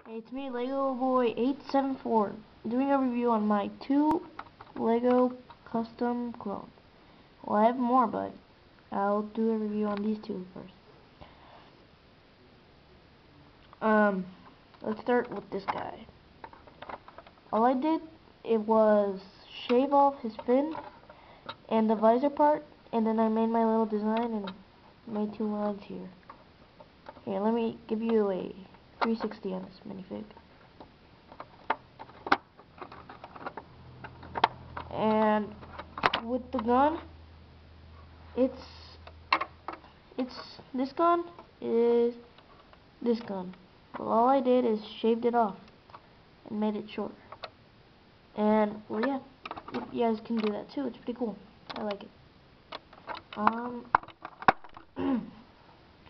Hey, it's me, Lego Boy 874, doing a review on my 2 Lego custom clones. Well, I have more, but I'll do a review on these 2 first. Let's start with this guy. All I did, it was shave off his fin and the visor part, and then I made my little design and made 2 lines here. Here, let me give you a 360 on this minifig. And with the gun, it's this gun is this gun. Well, all I did is shaved it off and made it shorter. And well, yeah, you guys can do that too. It's pretty cool. I like it.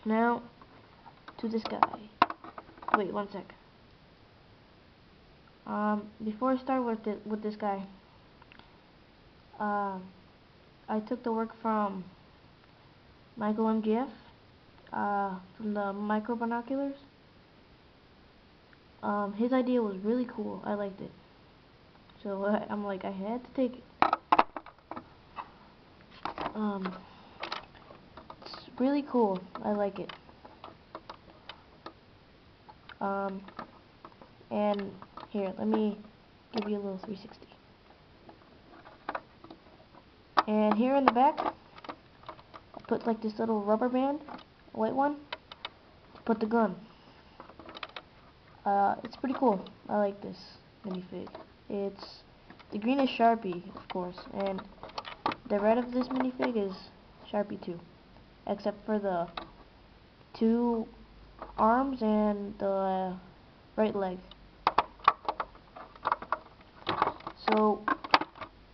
Now to this guy. Wait, one sec. Before I start with this guy, I took the work from Michael MGF, from the micro binoculars. His idea was really cool. I liked it. So I'm like, I had to take it. It's really cool. I like it. And here, let me give you a little 360. And here in the back, I put like this little rubber band, a white one, to put the gun. It's pretty cool. I like this minifig. The green is Sharpie, of course, and the red of this minifig is Sharpie too, except for the 2 arms and the right leg. So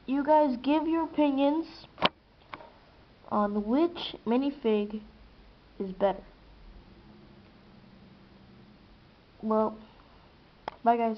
you guys give your opinions on which minifig is better. Well, bye guys.